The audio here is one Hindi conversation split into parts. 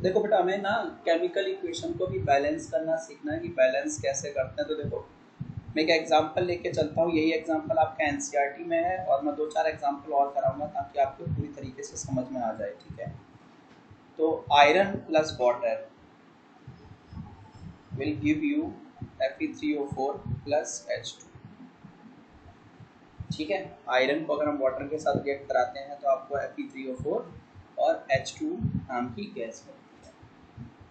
देखो बेटा हमें ना केमिकल इक्वेशन को भी बैलेंस करना सीखना है कि बैलेंस कैसे करते हैं। तो देखो मैं एक एग्जांपल लेके चलता हूँ, यही एग्जांपल आपका एनसीईआरटी में है और मैं 2-4 एग्जांपल और कराऊंगा ताकि आपको पूरी तरीके से समझ में आ जाए। ठीक है, तो iron plus water will give you Fe3O4 plus H2। ठीक है, आयरन को अगर हम वाटर के साथ रिएक्ट कराते हैं तो आपको Fe3O4 और H2 नाम की गैस मिलती है।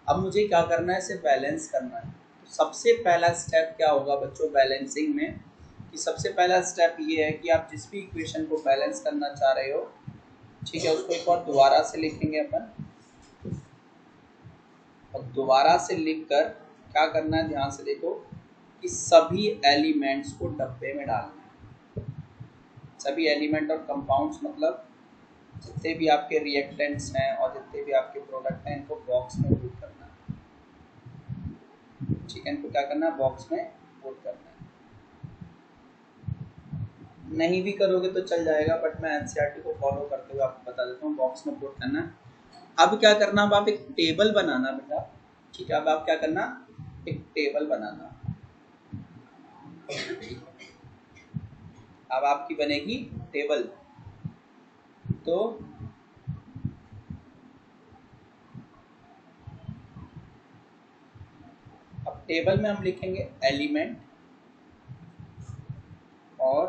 अब मुझे क्या करना है, इसे बैलेंस करना है। तो सबसे पहला स्टेप क्या होगा बच्चों बैलेंसिंग में, कि सबसे पहला स्टेप ये है कि आप जिस भी इक्वेशन को बैलेंस करना चाह रहे हो, ठीक है, उसको एक बार दोबारा से लिखेंगे अपन। और दोबारा से लिखकर क्या करना है, ध्यान से देखो कि सभी एलिमेंट्स को डब्बे में डालना है। सभी एलिमेंट और कंपाउंड्स मतलब जितने भी आपके रिएक्टेंट्स हैं और जितने भी आपके प्रोडक्ट हैं, इनको बॉक्स में पुट करना है। ठीक है, इनको क्या करना है, बॉक्स में पुट करना है। नहीं भी करोगे तो चल जाएगा, बट मैं एनसीईआरटी को फॉलो करते हुए आपको बता देता हूँ, बॉक्स में पुट करना है। अब क्या करना, अब आप एक टेबल बनाना बेटा। ठीक है, अब आप क्या करना, एक टेबल बनाना। अब आपकी बनेगी टेबल। तो अब टेबल में हम लिखेंगे एलिमेंट और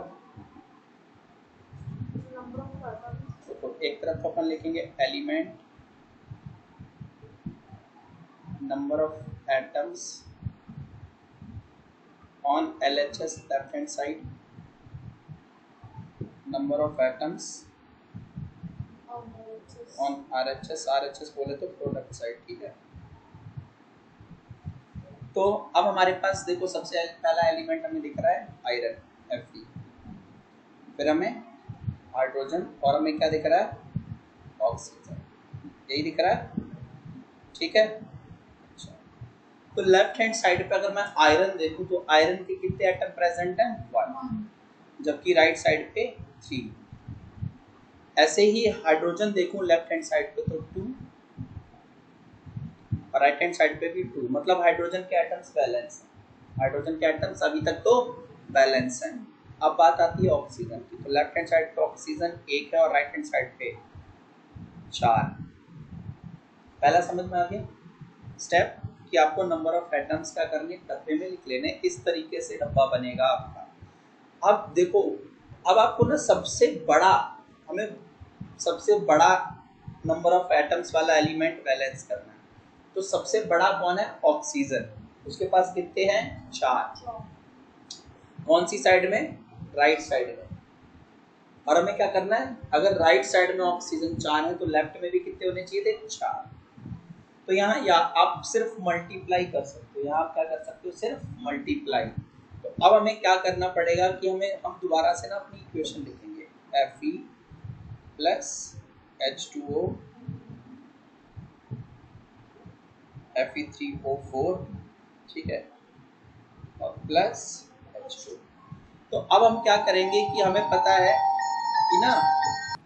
तो एक तरफ अपन लिखेंगे element, number of atoms on LHS left hand side, number of atoms on RHS बोले तो प्रोडक्ट साइड। ठीक है, तो अब हमारे पास देखो सबसे पहला एलिमेंट हमें दिख रहा है आयरन Fe, फिर हमें हाइड्रोजन और हमें क्या दिख रहा है, ऑक्सीजन, यही दिख रहा है। ठीक है, अच्छा, तो लेफ्ट हैंड साइड पे अगर मैं आयरन देखूं तो आयरन के कितने एटम प्रेजेंट हैं, 1, जबकि राइट साइड पे 3। ऐसे ही हाइड्रोजन देखूं लेफ्ट हैंड साइड पे तो 2 और राइट हैंड साइड पे भी 2, मतलब हाइड्रोजन के एटम्स बैलेंस हैं। हाइड्रोजन के एटम्स अभी तक तो बैलेंस हैं। अब बात आती है ऑक्सीजन की, तो लेफ्ट हैंड साइड पे ऑक्सीजन 1 है और राइट हैंड साइड पे 4। पहला समझ में आ गया स्टेप कि आपको नंबर ऑफ एटम्स क्या करने, डब्बे में लिख लेने। इस तरीके से डब्बा बनेगा आपका। अब देखो, अब आपको ना सबसे बड़ा, हमें सबसे बड़ा नंबर ऑफ एटम्स वाला एलिमेंट बैलेंस करना है। तो सबसे बड़ा कौन है, ऑक्सीजन, उसके पास कितने हैं, 4। कौन सी साइड में, राइट साइड में। और हमें क्या करना है, अगर राइट साइड में ऑक्सीजन 4 है तो लेफ्ट में भी कितने होने चाहिए थे, 4। तो यहाँ या आप सिर्फ मल्टीप्लाई कर सकते हो, यहाँ आप क्या कर सकते हो, सिर्फ मल्टीप्लाई। तो अब हमें क्या करना पड़ेगा कि हम दोबारा से ना अपनी इक्वेशन लिखेंगे, Fe प्लस H2O Fe3O4, ठीक है, और प्लस H2। तो अब हम क्या करेंगे कि हमें पता है कि ना,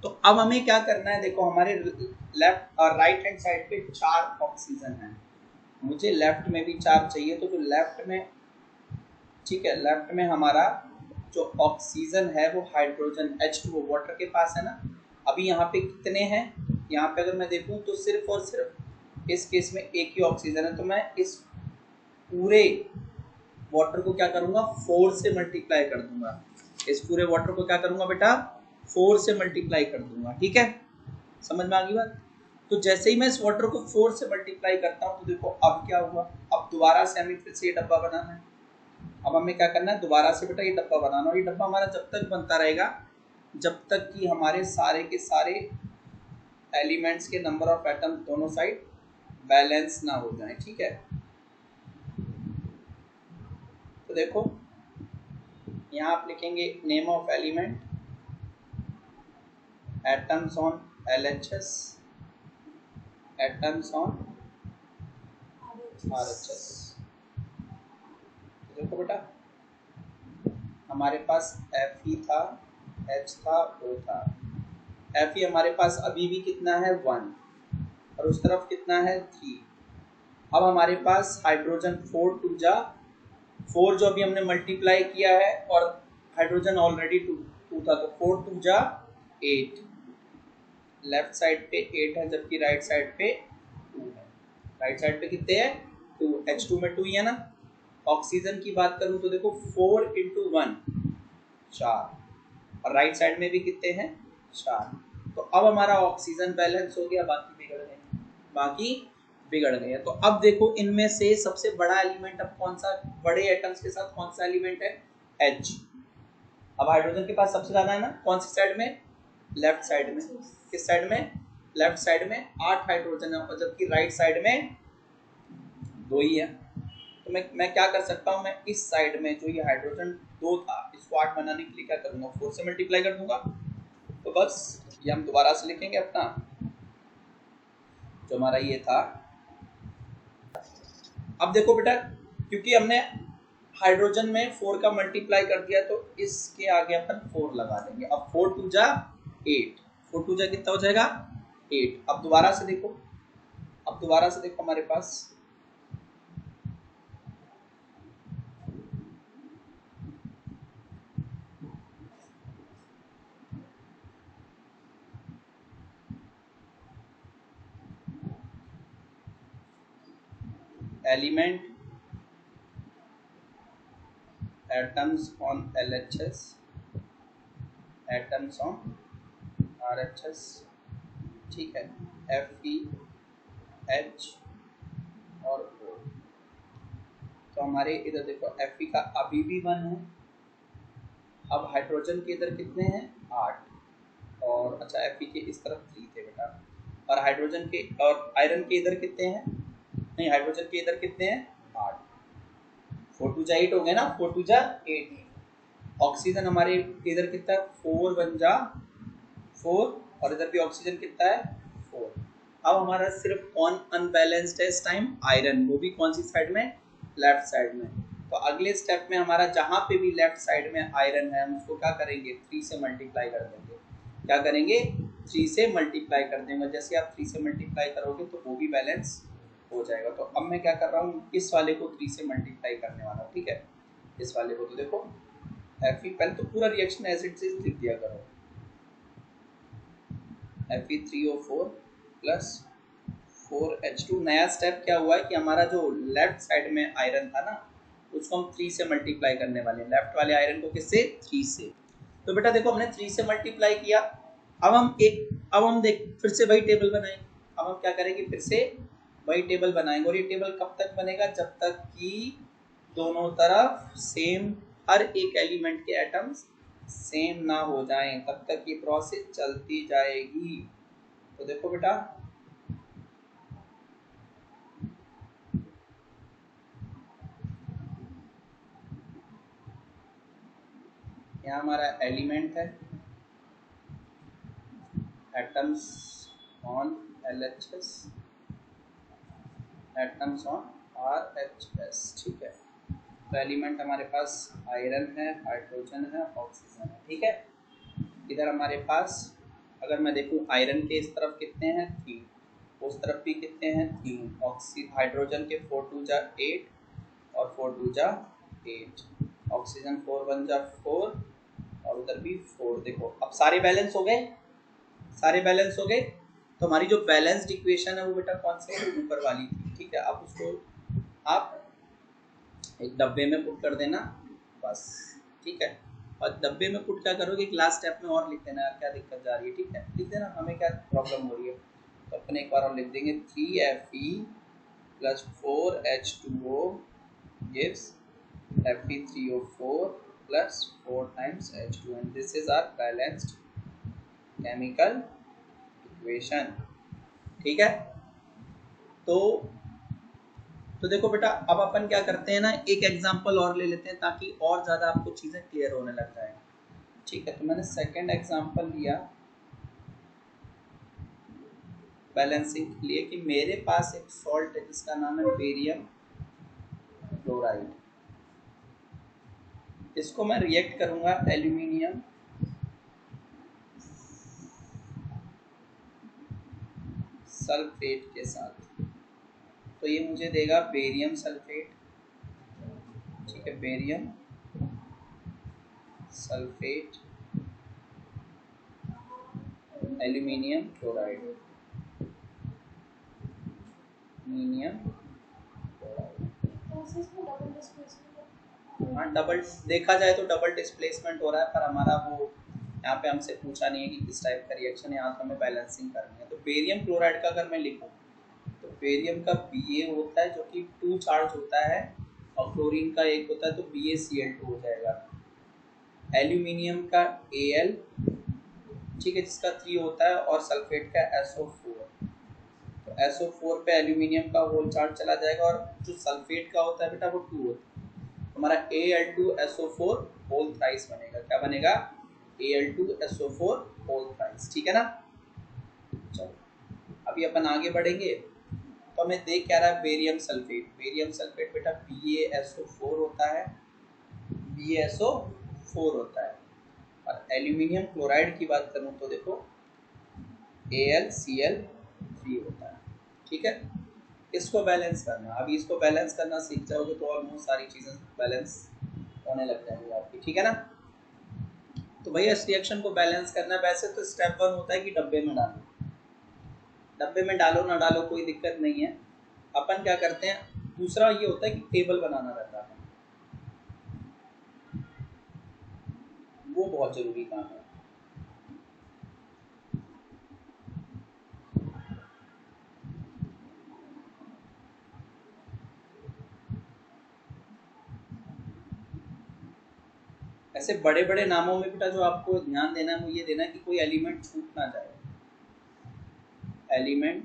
तो अब हमें क्या करना है, देखो हमारे लेफ्ट और राइट हैंड साइड पे 4 ऑक्सीजन है, मुझे लेफ्ट में भी 4 चाहिए। तो जो लेफ्ट में, ठीक है, लेफ्ट में हमारा जो ऑक्सीजन है वो हाइड्रोजन H2O वाटर के पास है ना। अभी यहाँ पे कितने हैं, यहाँ पे अगर मैं देखूँ तो सिर्फ और सिर्फ इस केस में एक ही ऑक्सीजन है। तो मैं इस पूरे वाटर को क्या करूँगा, 4 से मल्टीप्लाई कर दूंगा। इस पूरे वाटर को क्या करूँगा बेटा, 4 से मल्टीप्लाई कर दूंगा। ठीक है, समझ में आ गई बात। तो जैसे ही मैं इस वाटर को 4 से मल्टीप्लाई करता हूँ तो देखो अब क्या हुआ, अब दोबारा से हमें फिर से ये डब्बा बनाना है। अब हमें क्या करना है, दोबारा से बेटा ये डब्बा बनाना। और ये डब्बा हमारा जब तक बनता रहेगा जब तक कि हमारे सारे के सारे एलिमेंट्स के नंबर ऑफ एटम दोनों साइड बैलेंस ना हो जाए। ठीक है, तो देखो यहाँ आप लिखेंगे name of element, atoms on LHS, atoms on RHS। देखो बेटा हमारे पास Fe था, H था, O था। Fe हमारे पास अभी भी कितना है, 1। और उस तरफ कितना है 3। अब हमारे पास हाइड्रोजन 4 2 जा 4 जो अभी हमने मल्टीप्लाई किया है और हाइड्रोजन ऑलरेडी 2 था, तो 4 2 जा 8। लेफ्ट साइड पे 8 है जबकि राइट साइड पे 2 है। राइट साइड पे कितने हैं 2, H2 में 2 ही है ना। ऑक्सीजन की बात करूं तो देखो 4 × 1 4 और राइट साइड में भी कितने हैं 4। तो अब हमारा ऑक्सीजन बैलेंस हो गया, बाकी बिगड़ गए। तो अब देखो इनमें से सबसे बड़ा एलिमेंट अब कौन सा, बड़े एटम्स के साथ कौन सा एलिमेंट है H। अब हाइड्रोजन के पास सबसे ज्यादा है ना, कौन सी साइड में, लेफ्ट साइड में। किस साइड में, लेफ्ट साइड में 8 हाइड्रोजन है और जबकि राइट साइड में 2 ही है। तो मैं क्या कर सकता हूँ, मैं इस साइड में जो ये हाइड्रोजन 2 था इसको 8 बनाने के लिए क्या करूँगा 4 से मल्टीप्लाई कर दूंगा। तो बस ये हम दोबारा से लिखेंगे अपना जो हमारा ये था। अब देखो बेटा क्योंकि हमने हाइड्रोजन में 4 का मल्टीप्लाई कर दिया तो इसके आगे अपन 4 लगा देंगे। अब 4 2 जा 8, 4 2 जा कितना हो जाएगा 8। अब दोबारा से देखो, हमारे पास element atoms on LHS, atoms on RHS, ठीक है, Fe H और O। तो हमारे इधर देखो Fe का अभी भी 1 है। अब हाइड्रोजन के इधर कितने हैं 8 और अच्छा Fe के इस तरफ 3 थे बेटा, और हाइड्रोजन के और आयरन के इधर कितने हैं, नहीं हाइड्रोजन के इधर कितने हैं 8। 4 2 जा 8 हो गए ना, 4 2 जा 8। ऑक्सीजन हमारे इधर कितना है 4 1 जा 4 और इधर भी ऑक्सीजन कितना है 4। अब हमारा सिर्फ कौन अनबैलेंस्ड है इस टाइम, आयरन, वो भी कौन सी साइड में, लेफ्ट साइड में। तो अगले स्टेप में हमारा जहां पे भी लेफ्ट साइड में आयरन है हम उसको क्या करेंगे 3 से मल्टीप्लाई कर देंगे। क्या करेंगे 3 से मल्टीप्लाई कर देंगे। जैसे आप 3 से मल्टीप्लाई करोगे तो वो भी बैलेंस हो जाएगा। तो अब मैं क्या कर रहा हूँ इस वाले को 3 से मल्टीप्लाई करने वाला हूँ, ठीक है। इस वाले को तो देखो Fe, पहले तो पूरा रिएक्शन एसिड से लिख दिया करो, Fe3O4 प्लस 4H2। नया स्टेप क्या हुआ है कि हमारा जो लेफ्ट साइड में आयरन था ना उसको हम 3 से मल्टीप्लाई करने वाले हैं, लेफ्ट वाले आयरन को किससे 3 से। तो बेटा देखो हमने 3 से मल्टीप्लाई किया। अब हम देख फिर से वही टेबल बनाएंगे। अब हम क्या करेंगे फिर से वही टेबल बनाएंगे और ये टेबल कब तक बनेगा, जब तक कि दोनों तरफ सेम, हर एक एलिमेंट के एटम्स सेम ना हो जाएं, तब तक ये प्रोसेस चलती जाएगी। तो देखो बेटा यहाँ हमारा एलिमेंट है atoms on LHS, atoms on RHS, ठीक है। तो एलिमेंट हमारे पास आयरन है, हाइड्रोजन है, ऑक्सीजन है, ठीक है। इधर हमारे पास अगर मैं देखूं आयरन के इस तरफ कितने हैं 3, उस तरफ भी कितने हैं 3। हाइड्रोजन के 4 2 जा 8 और 4 2 जा 8, ऑक्सीजन 4 1 जा 4 और उधर भी 4। देखो अब सारे बैलेंस हो गए, तो हमारी जो बैलेंस्ड इक्वेशन है वो बेटा कौन से ऊपर वाली थी, ठीक है। अब उसको आप एक डब्बे में पुट कर देना बस, ठीक है। और डब्बे में पुट क्या करोगे, एक लास्ट स्टेप में और लिख देना यार, क्या दिक्कत जा रही है, ठीक है, लिख देना, हमें क्या प्रॉब्लम हो रही है। तो अपने एक बार और लिख देंगे 3Fe plus 4H2O gives Fe3O4 plus 4 times H2 and this is our balanced chemical equation, ठीक है। तो देखो बेटा अब अपन क्या करते हैं ना, एक एग्जांपल और ले लेते हैं ताकि और ज़्यादा आपको चीज़ें क्लियर होने लग जाए, ठीक है। तो मैंने सेकंड एग्जांपल लिया बैलेंसिंग के लिए कि मेरे पास एक सॉल्ट है जिसका नाम है बेरियम क्लोराइड। इसको मैं रिएक्ट करूंगा एल्यूमिनियम सल्फेट के साथ, तो ये मुझे देगा बेरियम सल्फेट। ठीक है, barium sulphate aluminium chloride, aluminium. हाँ, डबल देखा जाए तो डबल डिस्प्लेसमेंट हो रहा है, पर हमारा वो यहाँ पे हमसे पूछा नहीं है कि किस टाइप का रिएक्शन है, यहाँ तो हमें बैलेंसिंग करनी है। तो बेरियम क्लोराइड का अगर मैं लिखूँ तो बेरियम का Ba होता है जो कि 2 चार्ज होता है, और क्लोरीन का 1 होता है, तो BaCl2 हो जाएगा। एल्यूमिनियम का Al, ठीक है, जिसका 3 होता है, और सल्फेट का SO4, तो SO4 पे एल्यूमिनियम का होल चार्ज चला जाएगा, और जो सल्फेट का होता है बेटा वो 2 होता है, हमारा Al2SO4 होल थ्राइस बनेगा। क्या बनेगा? Al2SO4 whole thrice. ठीक है ना। चलो अभी अपन आगे बढ़ेंगे, तो हमें देख क्या रहा है, बेरियम सल्फेट। बेरियम सल्फेट बेटा BaSO4 होता है, BaSO4 होता है। और एल्यूमिनियम क्लोराइड की बात करूं तो देखो AlCl3 होता है। ठीक है, इसको बैलेंस करना। अभी इसको बैलेंस करना सीख जाओगे तो ऑलमोस्ट सारी चीजें बैलेंस होने लग जाएंगी आपकी। ठीक है ना। तो भैया इस रिएक्शन को बैलेंस करना, वैसे तो स्टेप 1 होता है कि डब्बे में डालो, डब्बे में डालो ना डालो कोई दिक्कत नहीं है। अपन क्या करते हैं, दूसरा ये होता है कि टेबल बनाना रहता है, वो बहुत जरूरी काम है। ऐसे बड़े बड़े नामों में बेटा जो आपको ध्यान देना है वो ये देना है कि कोई एलिमेंट छूट ना जाए। Element,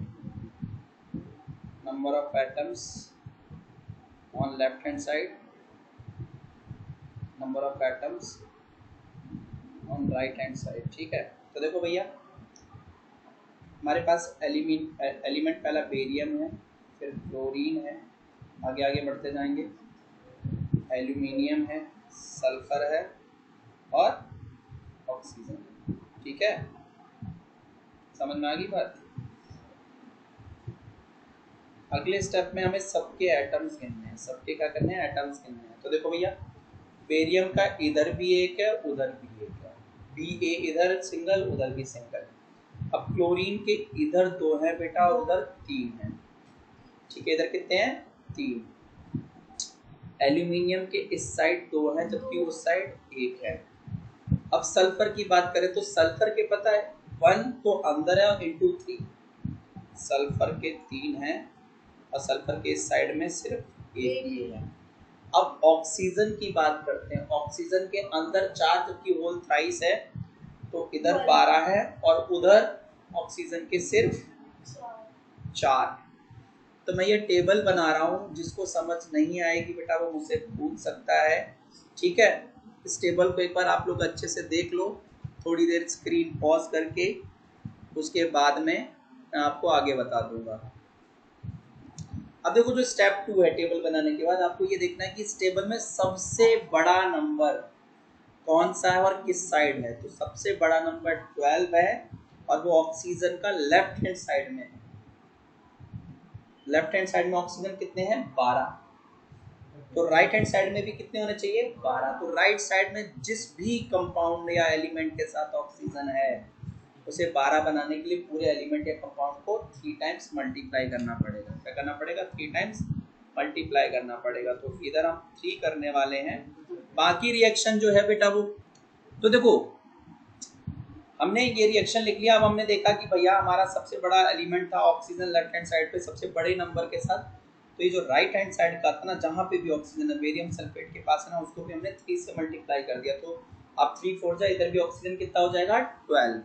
number of atoms on left hand side, number of atoms on right hand side. ठीक है, तो देखो भैया हमारे पास एलिमेंट पहला बेरियम है, फिर क्लोरीन है, आगे आगे बढ़ते जाएंगे, एल्यूमिनियम है, सल्फर है और ऑक्सीजन है। ठीक है, समझ में आ गई बात। अगले स्टेप में हमें सबके एटम्स गिनने हैं, सबके क्या करने हैं, एटम्स गिनने हैं। तो देखो भैया बेरियम का इधर भी एक है उधर भी एक है, Ba इधर सिंगल उधर भी सिंगल। अब क्लोरीन के इधर 2 है बेटा और उधर 3 है। ठीक है, इधर कितने हैं, 3। एल्यूमिनियम के इस साइड 2 है जबकि उस साइड 1 है। अब सल्फर की बात करें तो सल्फर के पता है 1 तो अंदर है और इंटू 3, सल्फर के 3 है और सल्फर के इस साइड में सिर्फ 1 ही है। अब ऑक्सीजन की बात करते हैं, ऑक्सीजन के अंदर 4 जबकि होल थ्राइस है, तो इधर 12 है और उधर ऑक्सीजन के सिर्फ 4। तो मैं ये टेबल बना रहा हूँ, जिसको समझ नहीं आएगी बेटा वो मुझसे पूछ सकता है। ठीक है, इस टेबल को एक बार आप लोग अच्छे से देख लो, थोड़ी देर स्क्रीन पॉज करके, उसके बाद में मैं आपको आगे बता दूंगा। अब देखो जो स्टेप 2 है टेबल बनाने के बाद, आपको ये देखना है कि इस टेबल में सबसे बड़ा नंबर कौन सा है और किस साइड है। तो सबसे बड़ा नंबर 12 है और वो ऑक्सीजन का लेफ्ट हैंड साइड में है। लेफ्ट हैंड साइड में ऑक्सीजन कितने हैं, 12। तो राइट हैंड साइड में भी कितने होने चाहिए, 12। तो राइट साइड में जिस भी कंपाउंड या एलिमेंट के साथ ऑक्सीजन है उसे 12 बनाने के लिए पूरे एलिमेंट या कंपाउंड को 3 टाइम्स मल्टीप्लाई करना पड़ेगा। क्या करना पड़ेगा, 3 टाइम्स मल्टीप्लाई करना पड़ेगा। तो इधर हम 3 करने वाले हैं, बाकी रिएक्शन जो है बेटा वो, तो देखो हमने ये रिएक्शन लिख लिया। अब हमने देखा कि भैया हमारा सबसे बड़ा एलिमेंट था ऑक्सीजन लेफ्ट हैंड साइड पे सबसे बड़े नंबर के साथ, तो ये जो राइट हैंड साइड का था ना, जहाँ पे भी ऑक्सीजन है बेरियम सल्फेट के पास है ना, उसको भी हमने 3 से मल्टीप्लाई कर दिया। तो अब 3 4 जाए, इधर भी ऑक्सीजन कितना हो जाएगा, 12।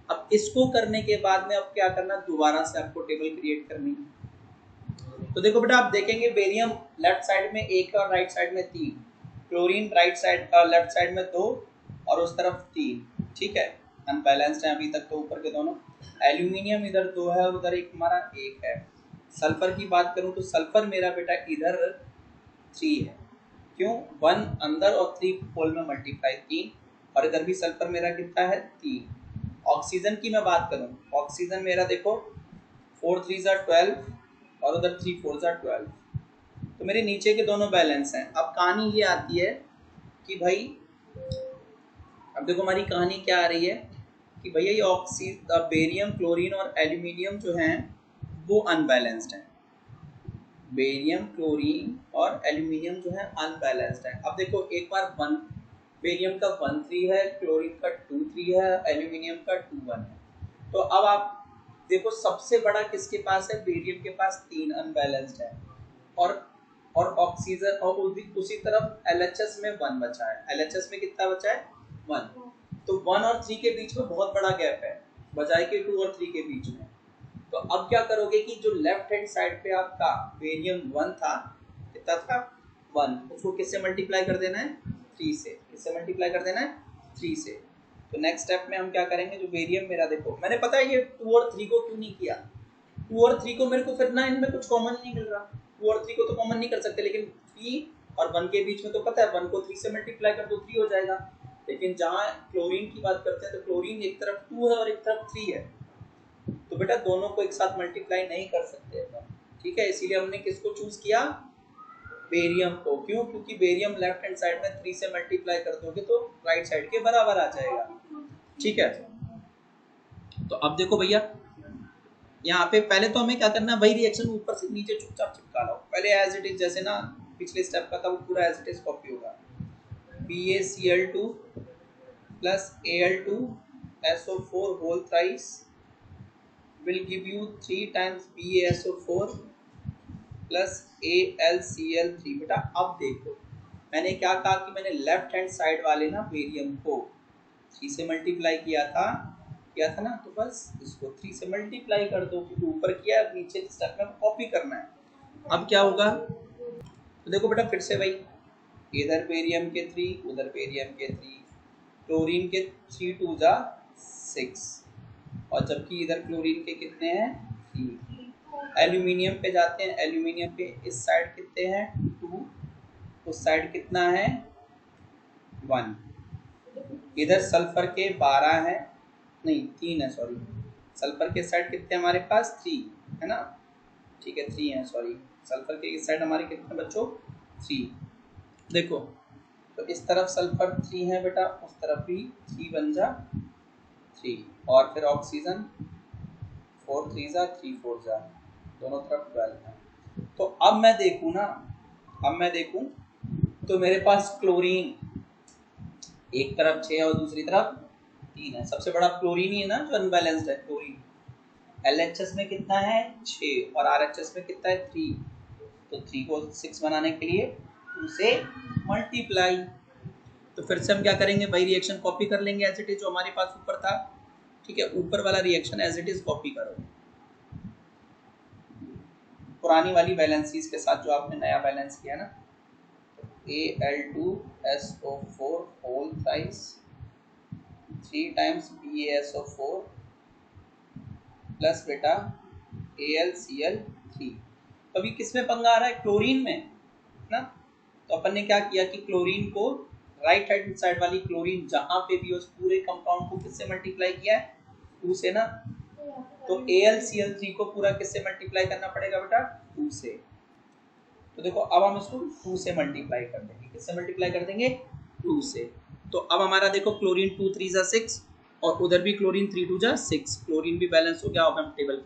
अब इसको करने के बाद में अब क्या करना, दोबारा से आपको टेबल क्रिएट करनी है। तो देखो बेटा आप देखेंगे बेरियम लेफ्ट साइड में 1 और राइट साइड में 3, chlorine right side left side में 2 और उस तरफ 3। ठीक है, अनबैलेंस्ड है अभी तक तो ऊपर के दोनों। एल्यूमिनियम इधर 2 है और उधर एक हमारा 1 है। सल्फर की बात करूं तो सल्फर मेरा बेटा इधर 3 है, क्यों, 1 अंदर और 3 होल में मल्टीप्लाई 3, और इधर भी सल्फर मेरा कितना है, 3। ऑक्सीजन की मैं बात करूं, ऑक्सीजन मेरा देखो 4 3 ज़ा 12 और उधर 3 4 ज़ा 12। तो मेरे नीचे के दोनों बैलेंस हैं। अब कहानी ये आती है कि भाई, अब देखो हमारी कहानी क्या आ रही है कि भैया ये बेरियम, क्लोरीन और एल्यूमिनियम जो हैं वो अनबैलेंस्ड हैं। बेरियम, क्लोरीन और एल्यूमिनियम जो है अनबैलेंस्ड है। अब देखो एक बार बेरियम का 1 3 है, क्लोरीन का 2 3 है, एल्यूमिनियम का 2 1 है। तो अब आप देखो सबसे बड़ा किसके पास है? बेरियम के पास 3 अनबैलेंस्ड है और ऑक्सीजन, और उसी तरफ एलएचएस में 1 बचा है। एलएचएस में कितना बचा है? 1। तो 1 और 3 के बीच में बहुत बड़ा गैप है, बजाय के 2 और 3 के बीच में। तो अब क्या करोगे कि जो लेफ्ट हैंड साइड पे आपका बेरियम 1 था, कितना था? 1, उसको किससे मल्टीप्लाई कर देना है? 3 से। किससे मल्टीप्लाई कर देना है? 3 से। तो नेक्स्ट स्टेप में हम क्या करेंगे, जो बेरियम मेरा, देखो मैंने पता है ये 2 और 3 को क्यों नहीं किया। 2 और 3 को मेरे को फिर ना इनमें कुछ कॉमन नहीं मिल रहा। 2 और 3 को तो कॉमन नहीं कर सकते, लेकिन 3 और 1 के बीच में तो पता है 1 को 3 से मल्टीप्लाई कर दो 3 हो जाएगा। लेकिन जहाँ क्लोरीन की बात करते हैं तो क्लोरीन एक तरफ 2 है और एक तरफ 3 है, तो बेटा दोनों को एक साथ मल्टीप्लाई नहीं कर सकते अपन, ठीक है। इसीलिए हमने किसको चूज किया? बेरियम को। क्यों? क्योंकि बेरियम लेफ्ट हैंड साइड में 3 से मल्टीप्लाई कर दोगे तो राइट साइड के बराबर आ जाएगा, ठीक है। तो अब देखो भैया, यहाँ पे पहले तो हमें क्या करना है, वही रिएक्शन ऊपर से नीचे चुपचाप चिपका लो पहले एज इट इज, जैसे ना पिछले स्टेप का था वो पूरा एज इट इज कॉपी होगा। BaCl2 plus Al2SO4 whole thrice will give you 3 times BaSO4 plus AlCl3। बेटा अब देखो मैंने क्या कहा कि मैंने लेफ्ट हैंड साइड वाले ना बेरियम को 3 से मल्टीप्लाई किया था ना, तो बस इसको 3 से मल्टीप्लाई कर दो, क्योंकि ऊपर किया नीचे स्टेप में कॉपी करना है। अब क्या होगा, तो देखो बेटा फिर से वही, इधर बेरियम के 3, उधर बेरियम के 3, क्लोरीन के 3 2 जा 6, और जबकि इधर क्लोरीन के कितने हैं? 3। एल्यूमिनियम पे जाते हैं, एल्यूमिनियम पे इस साइड कितने हैं? 2, उस साइड कितना है? 1। इधर सल्फर के 12 है, नहीं 3 है, सॉरी। सल्फर के साइड कितने हमारे पास? 3 है ना, ठीक है 3 है, सॉरी। सल्फर के इस साइड हमारे कितने बच्चों? 3। देखो तो इस तरफ सल्फर 3 है बेटा, उस तरफ भी 3 बन जा 3, और फिर ऑक्सीजन 4 3 जा 3 4 जा, दोनों तरफ 12 है। तो अब मैं देखूँ ना, तो मेरे पास क्लोरीन एक तरफ 6 और दूसरी तरफ 3 है। सबसे बड़ा क्लोरीन ही है ना जो अनबैलेंस्ड है, क्लोरीन। LHS में कितना है? 6, और RHS में कितना है? 3। तो 3 को 6 बनाने के लिए 2 से मल्टीप्लाई। तो फिर से हम क्या करेंगे, वही रिएक्शन कॉपी कर लेंगे एज इट इज जो हमारे पास ऊपर था, ठीक है। ऊपर वाला reaction as it is copy करो पुरानी वाली बैलेंसीज के साथ, जो आपने नया बैलेंस किया ना। Al2SO4 whole thrice 3 times BaSO4 plus बेटा AlCl3। अभी किसमें पंगा आ रहा है? क्लोरीन में ना। तो अपन ने क्या किया कि क्लोरीन को राइट हैंड साइड वाली क्लोरीन जहां पे भी उस पूरे कंपाउंड को किससे मल्टीप्लाई किया है? 2 से ना। तो AlCl3 को पूरा किससे मल्टीप्लाई करना पड़ेगा बेटा? 2 से। तो देखो अब हम इसको 2 से मल्टीप्लाई कर देंगे। किससे मल्टीप्लाई कर देंगे? 2 से। तो अब हमारा देखो क्लोरीन 2 3 जा 6, और उधर भी क्लोरीन 3 2 जा 6, क्लोरीन भी बैलेंस हो गया। अब हम टेबल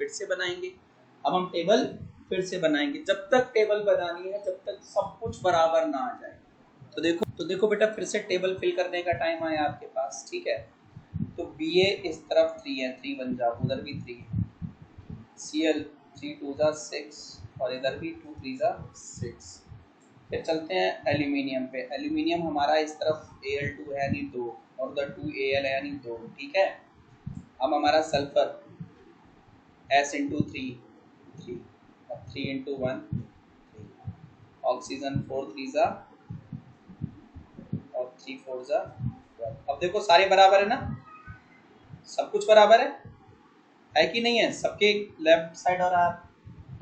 फिर से बनाएंगे। जब तक टेबल बनानी है, जब तक सब कुछ बराबर ना आ जाए। तो देखो बेटा फिर से टेबल फिल करने का टाइम आया आपके पास, ठीक है। तो Ba इस तरफ 3 है, 3 बन जाओ, उधर भी 3 है। Cl 3 2 जा 6, और इधर भी 2 3 जा 6। फिर चलते हैं एल्यूमिनियम पे। एल्यूमिनियम हमारा इस तरफ Al2 है यानी 2, और उधर 2Al है यानी 2, ठीक है। अब हमारा सल्फर S इंटू 3 3, और 3 इंटू 1 3, ऑक्सीजन 4 3 जा और 3 4 जा 12। अब देखो सारे बराबर है ना, सब कुछ बराबर है कि नहीं है? सबके लेफ्ट साइड और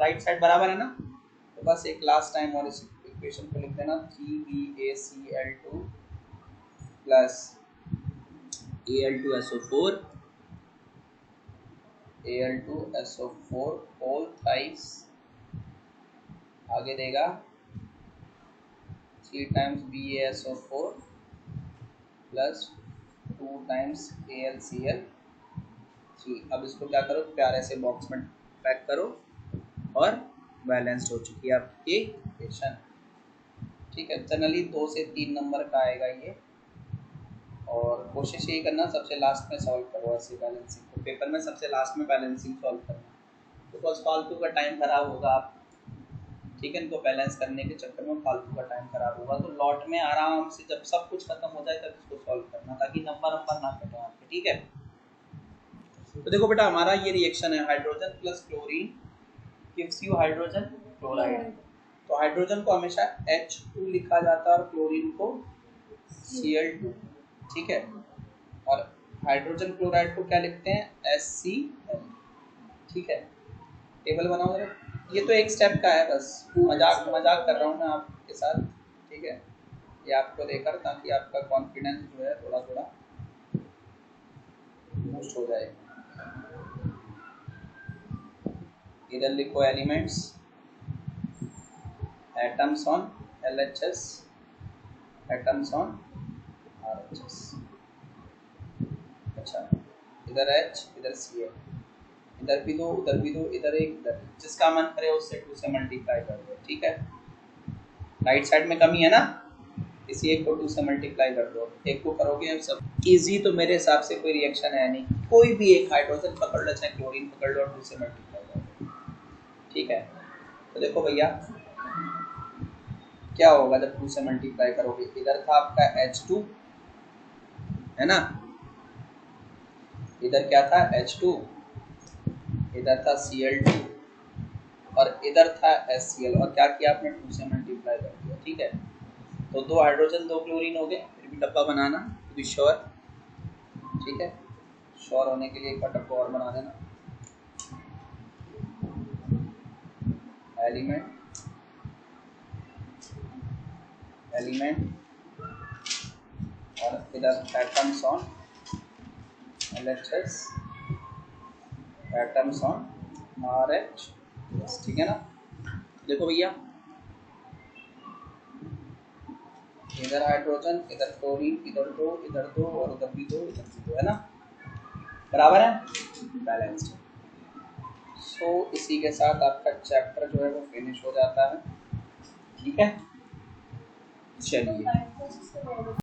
राइट साइड बराबर है ना। तो बस एक लास्ट टाइम और इस इक्वेशन को लिख देना, 3BaCl2 plus Al2SO4 Al2SO4 whole thrice, आगे देगा 3 times BaSO4 plus 2 times AlCl3। अब इसको क्या करो, प्यारे से बॉक्स में पैक करो और बैलेंस्ड हो चुकी है आपकी इक्वेशन। ठीक है, जनरली 2 से 3 नंबर का आएगा ये, और कोशिश यही करना सबसे लास्ट में सॉल्व करो ऐसे बैलेंसिंग को, पेपर में सबसे लास्ट में बैलेंसिंग सॉल्व करना, बिकॉज फालतू का टाइम खराब होगा आप, ठीक है, इनको बैलेंस करने के चक्कर में फालतू का टाइम खराब होगा। तो लॉट में आराम से जब सब कुछ खत्म हो जाए तब इसको सॉल्व करना, ताकि नंबर ना कटे आपके, ठीक है। तो देखो बेटा, हमारा ये रिएक्शन है, hydrogen plus chlorine gives you hydrogen chloride. तो हाइड्रोजन को हमेशा H2 लिखा जाता है और क्लोरीन को Cl2, ठीक है। और हाइड्रोजन क्लोराइड को क्या लिखते हैं, HCl, ठीक है। टेबल बनाओ जरा, ये तो एक स्टेप का है, बस मजाक कर रहा हूँ मैं आपके साथ, ठीक है, ये आपको देकर ताकि आपका कॉन्फिडेंस जो है थोड़ा थोड़ा बूस्ट हो जाए। इधर लिखो elements, atoms on LHS, atoms on RHS। अच्छा, इधर H, इधर Cl, इधर भी दो, उधर भी दो, इधर एक, इधर, जिसका मन करे उससे 2 से मल्टीप्लाई कर दो, ठीक है। राइट साइड में कमी है ना, इसी एक को 2 से मल्टीप्लाई कर दो, एक को करोगे सब इजी। तो मेरे हिसाब से कोई रिएक्शन है नहीं, कोई भी एक हाइड्रोजन पकड़ लो चाहे क्लोरीन पकड़ लो और 2 से मल्टीप्लाई कर दो, ठीक है। तो देखो भैया क्या होगा जब 2 से मल्टीप्लाई करोगे, इधर था आपका H2 है ना, इधर क्या था H2, इधर था Cl2 और इधर था HCl, और क्या किया आपने 2 से मल्टीप्लाई कर दिया, ठीक है। तो 2 हाइड्रोजन 2 क्लोरीन हो गए, फिर भी डब्बा बनाना टू बी श्योर, ठीक है। श्योर होने के लिए एक बार डब्बा और बना देना, एलिमेंट और इधर atoms on LHS, atoms on RH, ठीक है ना। देखो भैया, इधर हाइड्रोजन, इधर क्लोरीन, इधर 2, इधर 2 और उधर भी 2, इधर भी 2, है ना, बराबर है, बैलेंस्ड। सो इसी के साथ आपका चैप्टर जो है वो फिनिश हो जाता है, ठीक है। चलिए।